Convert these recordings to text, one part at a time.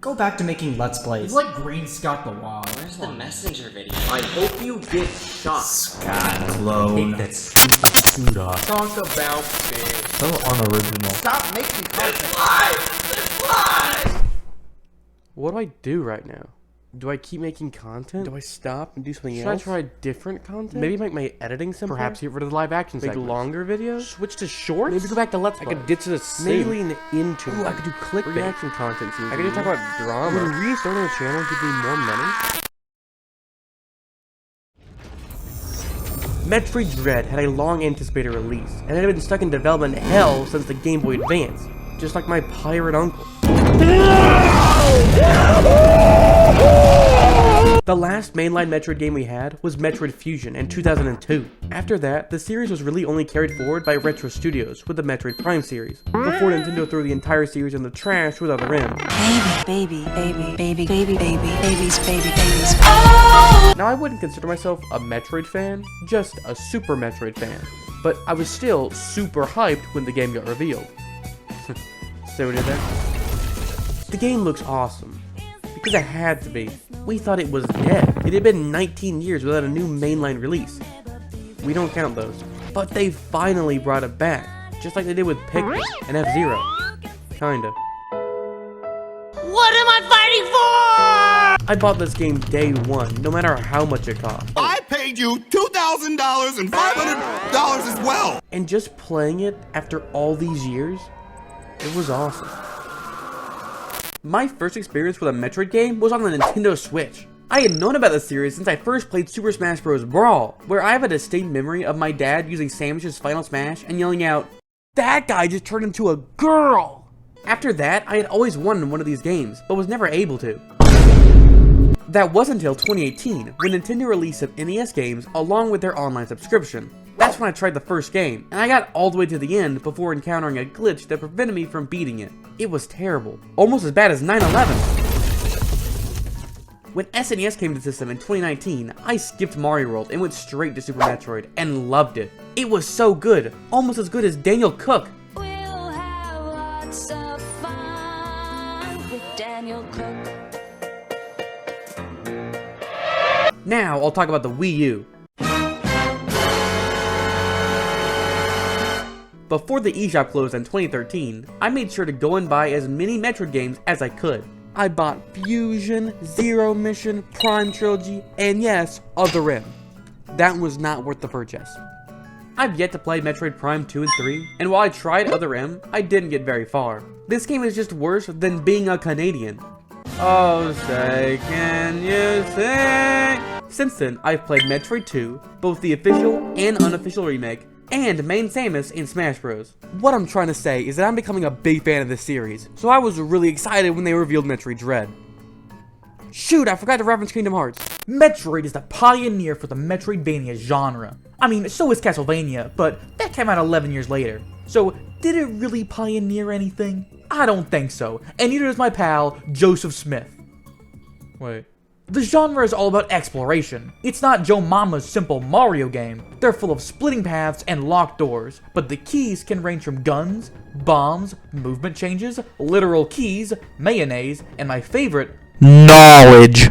Go back to making Let's Plays. It's like Green Scott the Wild. Where's the messenger video? I hope you get shot. Scott clone. Take that stupid suit off. Talk about bitch. So unoriginal. Stop making content. What do I do right now? Do I keep making content? Do I stop and do something else? Should I try different content? Maybe make my editing simpler? Perhaps get rid of the live action segments. Make longer videos? Switch to shorts? Maybe go back to Let's Play. I could ditch the maybe lean into I could do clickbait. Reaction content seems I could just talk about drama. Would restarting the channel give me more money? Metroid Dread had a long-anticipated release, and it had been stuck in development hell since the Game Boy Advance, just like my pirate uncle. The last mainline Metroid game we had was Metroid Fusion in 2002. After that, the series was really only carried forward by Retro Studios with the Metroid Prime series, before Nintendo threw the entire series in the trash with Other M. Babies. Now I wouldn't consider myself a Metroid fan, just a Super Metroid fan, but I was still super hyped when the game got revealed. So we did that? The game looks awesome, because it had to be. We thought it was dead. It had been 19 years without a new mainline release. We don't count those. But they finally brought it back, just like they did with Pikmin and F-Zero. Kinda. What am I fighting for? I bought this game day one, no matter how much it cost. I paid you $2,000 and $500 as well. And just playing it after all these years, it was awesome. My first experience with a Metroid game was on the Nintendo Switch. I had known about the series since I first played Super Smash Bros. Brawl, where I have a distinct memory of my dad using Samus's Final Smash and yelling out, "That guy just turned into a girl!" After that, I had always wanted one of these games, but was never able to. That wasn't until 2018, when Nintendo released some NES games along with their online subscription. That's when I tried the first game, and I got all the way to the end before encountering a glitch that prevented me from beating it. It was terrible. Almost as bad as 9/11. When SNES came to the system in 2019, I skipped Mario World and went straight to Super Metroid, and loved it. It was so good, almost as good as Daniel Cook. We'll have lots of fun with Daniel Cook. Now, I'll talk about the Wii U. Before the eShop closed in 2013, I made sure to go and buy as many Metroid games as I could. I bought Fusion, Zero Mission, Prime Trilogy, and yes, Other M. That was not worth the purchase. I've yet to play Metroid Prime 2 and 3, and while I tried Other M, I didn't get very far. This game is just worse than being a Canadian. Oh, say can you sing? Since then, I've played Metroid 2, both the official and unofficial remake, and main Samus in Smash Bros. What I'm trying to say is that I'm becoming a big fan of this series, so I was really excited when they revealed Metroid Dread. Shoot, I forgot to reference Kingdom Hearts. Metroid is the pioneer for the Metroidvania genre. I mean, so is Castlevania, but that came out 11 years later. So, did it really pioneer anything? I don't think so, and neither does my pal, Joseph Smith. Wait. The genre is all about exploration. It's not Joe Mama's simple Mario game. They're full of splitting paths and locked doors, but the keys can range from guns, bombs, movement changes, literal keys, mayonnaise, and my favorite, knowledge.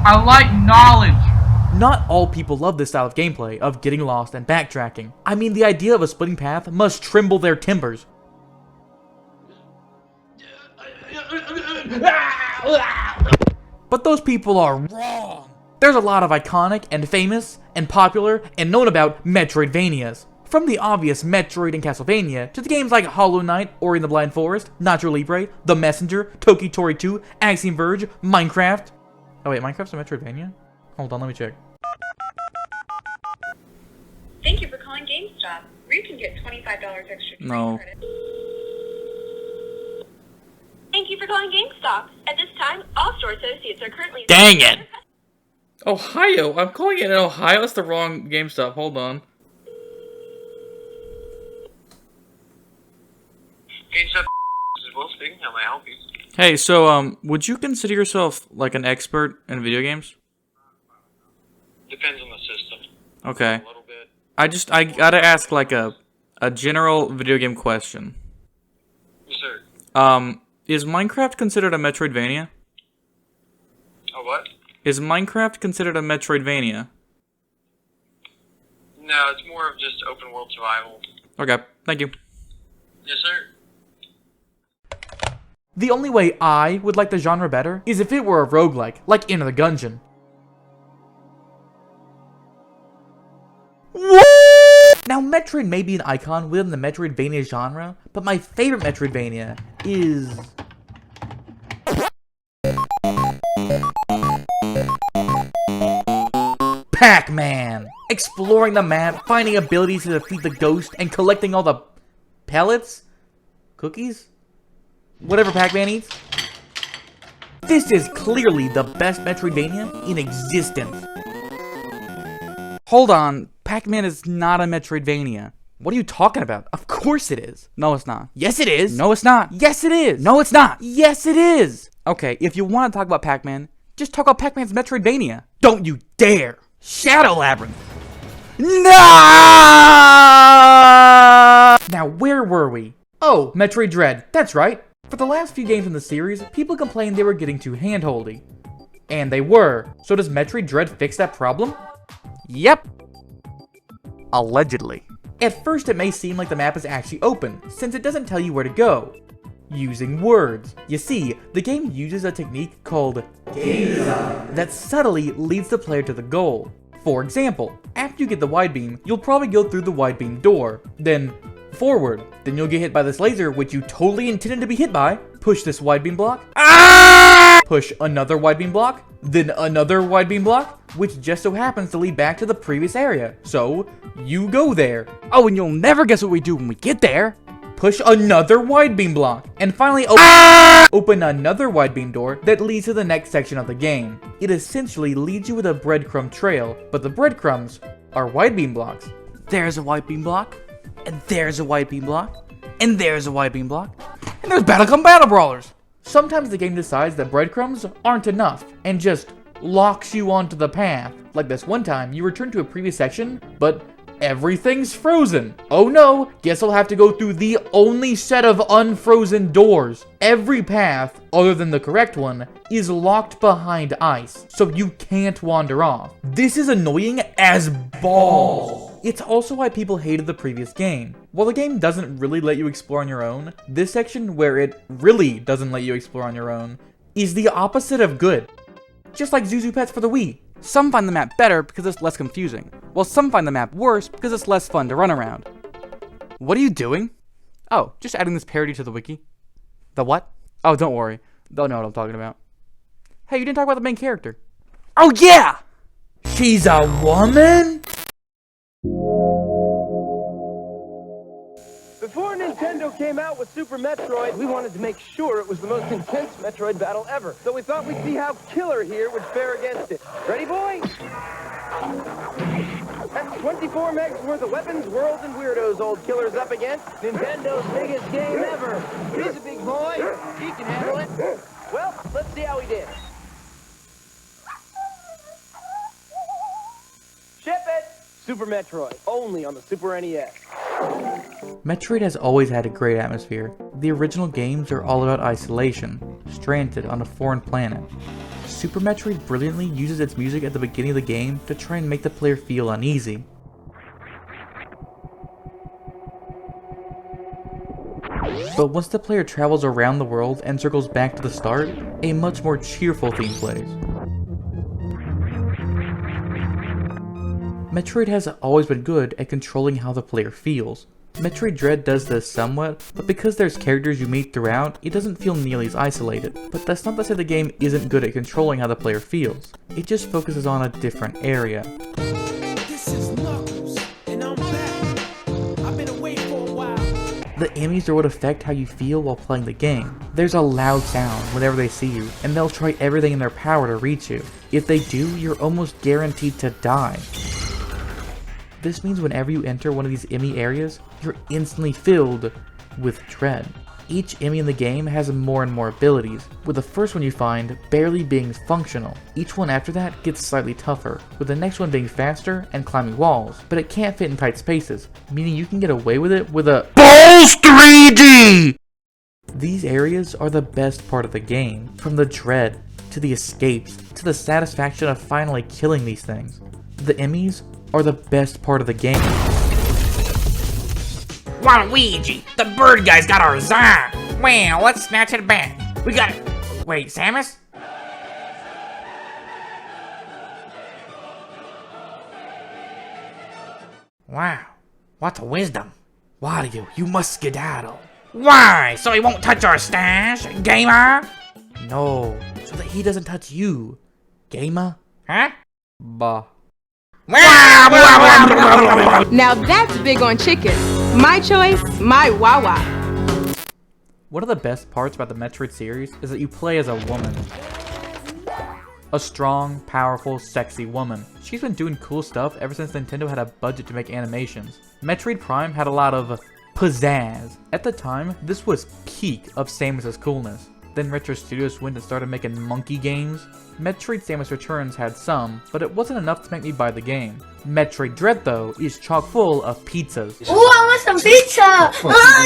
I like knowledge. Not all people love this style of gameplay, of getting lost and backtracking. I mean, the idea of a splitting path must tremble their timbers. But those people are wrong. There's a lot of iconic and famous and popular and known about Metroidvanias. From the obvious Metroid and Castlevania to the games like Hollow Knight, Ori and the Blind Forest, Nacho Libre, The Messenger, Toki Tori 2, Axiom Verge, Minecraft. Oh wait, Minecraft's a Metroidvania? Hold on, let me check. Thank you for calling GameStop, where you can get $25 extra No. credit. Thank you for calling GameStop. At this time, all store associates are currently... Dang it! Ohio? I'm calling it in Ohio? That's the wrong GameStop. Hold on. GameStop, this is Will speaking. How may I help you? Hey, so, would you consider yourself, like, an expert in video games? Depends on the system. Okay. A little bit. I gotta ask, like, a general video game question. Yes, sir. Is Minecraft considered a Metroidvania? A what? Is Minecraft considered a Metroidvania? No, it's more of just open world survival. Okay, thank you. Yes, sir. The only way I would like the genre better is if it were a roguelike, like Enter the Gungeon. What? Now, Metroid may be an icon within the Metroidvania genre, but my favorite Metroidvania is... Pac-Man! Exploring the map, finding abilities to defeat the ghost, and collecting all the... pellets? Cookies? Whatever Pac-Man eats. This is clearly the best Metroidvania in existence. Hold on, Pac-Man is not a Metroidvania. What are you talking about? Of course it is. No, it's not. Yes, it is. No, it's not. Yes, it is. No, it's not. Yes, it is. Okay, if you want to talk about Pac-Man, just talk about Pac-Man's Metroidvania. Don't you dare. Shadow Labyrinth. No! Now, where were we? Oh, Metroid Dread. That's right. For the last few games in the series, people complained they were getting too handholdy. And they were. So does Metroid Dread fix that problem? Yep. Allegedly. At first it may seem like the map is actually open, since it doesn't tell you where to go. Using words. You see, the game uses a technique called game design that subtly leads the player to the goal. For example, after you get the wide beam, you'll probably go through the wide beam door, then forward. Then you'll get hit by this laser, which you totally intended to be hit by. Push this wide beam block. Push another wide beam block. Then another wide beam block, which just so happens to lead back to the previous area. So, you go there. Oh, and you'll never guess what we do when we get there. Push another wide beam block. And finally, open another wide beam door that leads to the next section of the game. It essentially leads you with a breadcrumb trail, but the breadcrumbs are wide beam blocks. There's a wide beam block. And there's a wide beam block, and there's a wide beam block, and there's Battle Brawlers! Sometimes the game decides that breadcrumbs aren't enough, and just locks you onto the path. Like this one time, you return to a previous section, but everything's frozen. Oh no, guess I'll have to go through the only set of unfrozen doors. Every path, other than the correct one, is locked behind ice, so you can't wander off. This is annoying as balls. It's also why people hated the previous game. While the game doesn't really let you explore on your own, this section where it really doesn't let you explore on your own is the opposite of good. Just like Zuzu Pets for the Wii. Some find the map better because it's less confusing, while some find the map worse because it's less fun to run around. What are you doing? Oh, just adding this parody to the wiki. The what? Oh, don't worry. They'll know what I'm talking about. Hey, you didn't talk about the main character. Oh yeah! She's a woman? Before Nintendo came out with Super Metroid, we wanted to make sure it was the most intense Metroid battle ever. So we thought we'd see how Killer here would fare against it. Ready, boys? That's 24 megs worth of weapons, worlds, and weirdos old Killer's up against. Nintendo's biggest game ever. He's a big boy. He can handle it. Well, let's see how he did. Ship it! Super Metroid, only on the Super NES. Metroid has always had a great atmosphere. The original games are all about isolation, stranded on a foreign planet. Super Metroid brilliantly uses its music at the beginning of the game to try and make the player feel uneasy. But once the player travels around the world and circles back to the start, a much more cheerful theme plays. Metroid has always been good at controlling how the player feels. Metroid Dread does this somewhat, but because there's characters you meet throughout, it doesn't feel nearly as isolated. But that's not to say the game isn't good at controlling how the player feels. It just focuses on a different area. This is Knuckles, and I'm back. I've been away for a while. The enemies are what affect how you feel while playing the game. There's a loud sound whenever they see you, and they'll try everything in their power to reach you. If they do, you're almost guaranteed to die. This means whenever you enter one of these enemy areas, you're instantly filled with dread. Each enemy in the game has more and more abilities, with the first one you find barely being functional. Each one after that gets slightly tougher, with the next one being faster and climbing walls, but it can't fit in tight spaces, meaning you can get away with it with a BALLS 3D! These areas are the best part of the game, from the dread, to the escapes, to the satisfaction of finally killing these things. The enemies are the best part of the game. Waluigi, the bird guy's got our Zah! Well, let's snatch it back. We got it. Wait, Samus? Wow, what a wisdom. Wario, you must skedaddle. Why? So he won't touch our stash, gamer? No, so that he doesn't touch you, gamer. Huh? Bah. Now that's big on chicken. My choice, my Wawa. One of the best parts about the Metroid series is that you play as a woman. A strong, powerful, sexy woman. She's been doing cool stuff ever since Nintendo had a budget to make animations. Metroid Prime had a lot of pizzazz. At the time, this was peak of Samus's coolness. Then Retro Studios went and started making monkey games. Metroid Samus Returns had some, but it wasn't enough to make me buy the game. Metroid Dread, though, is chock full of pizzas. Ooh, I want some pizza!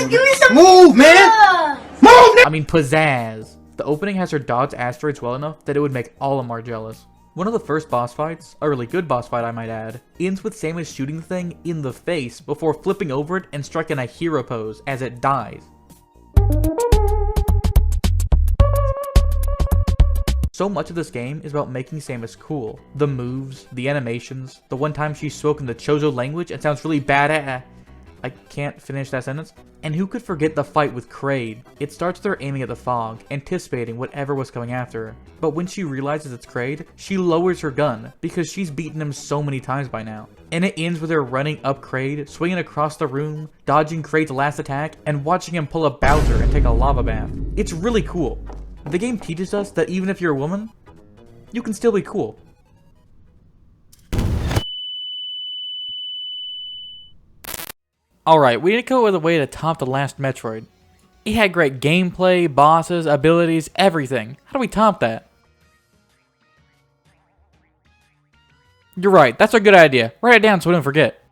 Give me some Move, pizza! man! Move! I mean, pizzazz. The opening has her dodge asteroids well enough that it would make all of Mar jealous. One of the first boss fights, a really good boss fight I might add, ends with Samus shooting the thing in the face before flipping over it and striking a hero pose as it dies. So much of this game is about making Samus cool. The moves, the animations, the one time she spoke in the Chozo language and sounds really bad. I can't finish that sentence. And who could forget the fight with Kraid? It starts with her aiming at the fog, anticipating whatever was coming after her. But when she realizes it's Kraid, she lowers her gun, because she's beaten him so many times by now. And it ends with her running up Kraid, swinging across the room, dodging Kraid's last attack, and watching him pull a Bowser and take a lava bath. It's really cool. The game teaches us that even if you're a woman, you can still be cool. Alright, we need to come up with a way to top the last Metroid. It had great gameplay, bosses, abilities, everything. How do we top that? You're right, that's a good idea. Write it down so we don't forget.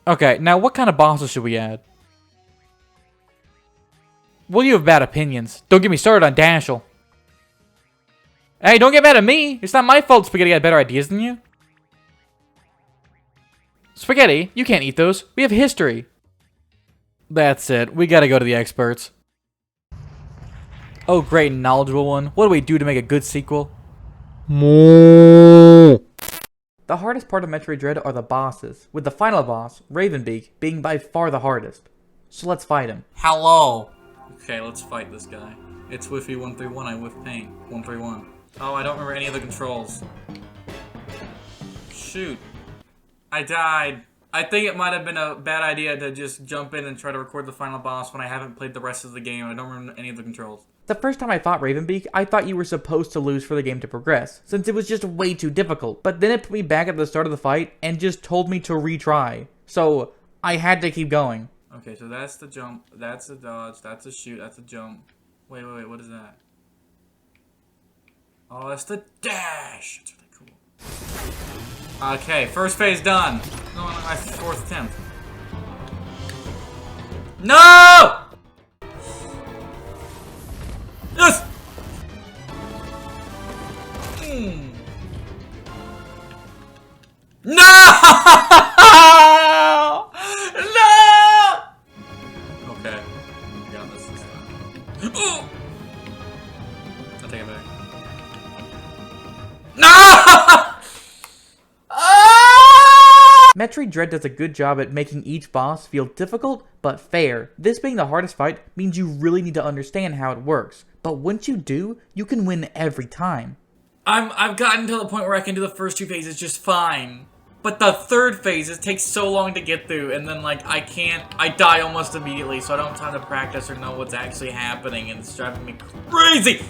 Okay, now what kind of bosses should we add? Well, you have bad opinions. Don't get me started on Dashel. Hey, don't get mad at me. It's not my fault Spaghetti had better ideas than you. Spaghetti, you can't eat those. We have history. That's it. We gotta go to the experts. Oh, great knowledgeable one. What do we do to make a good sequel? The hardest part of Metroid Dread are the bosses, with the final boss, Ravenbeak, being by far the hardest. So let's fight him. Hello. Okay, let's fight this guy. It's Whiffy 131, I whiff paint. 131. Oh, I don't remember any of the controls. Shoot. I died. I think it might have been a bad idea to just jump in and try to record the final boss when I haven't played the rest of the game and I don't remember any of the controls. The first time I fought Ravenbeak, I thought you were supposed to lose for the game to progress, since it was just way too difficult. But then it put me back at the start of the fight and just told me to retry. So, I had to keep going. Okay, so that's the jump, that's the dodge, that's a shoot, that's a jump. Wait, what is that? Oh, that's the dash! That's really cool. Okay, first phase done. No, my fourth attempt. No! Yes! No! No! Okay. I got this time. Oh! I'll take it back. No! Metroid Dread does a good job at making each boss feel difficult, but fair. This being the hardest fight means you really need to understand how it works. But once you do, you can win every time. I've gotten to the point where I can do the first two phases just fine. But the third phase, it takes so long to get through, and then, like, I die almost immediately, so I don't have time to practice or know what's actually happening, and it's driving me crazy!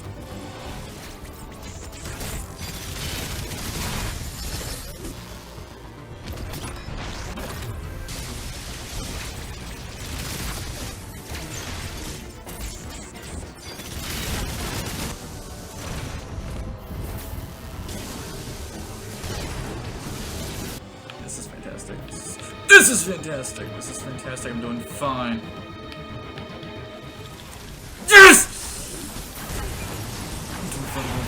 This is fantastic. This is fantastic. I'm doing fine. Yes! I'm doing fine.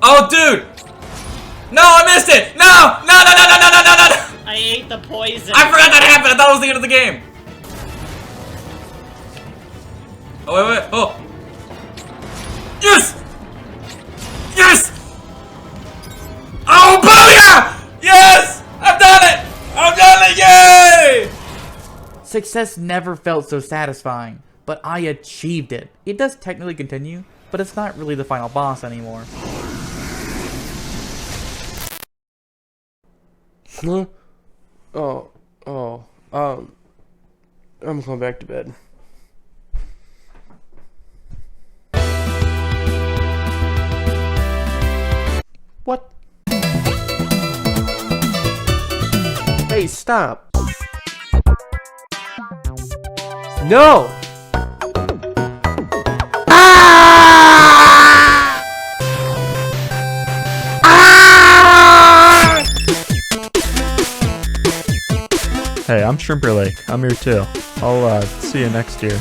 Oh, dude! No, I missed it! No! No, no, no, no, no, no, no, no! I ate the poison. I forgot that happened. I thought it was the end of the game. Oh, wait, wait. Oh. Yes! Yes! Oh, booyah! Yes! I've done it! I've done it! Yay! Success never felt so satisfying, but I achieved it. It does technically continue, but it's not really the final boss anymore. Huh? I'm going back to bed. What? Hey, stop. No! Hey, I'm Shrimper Lake. I'm here too. I'll see you next year.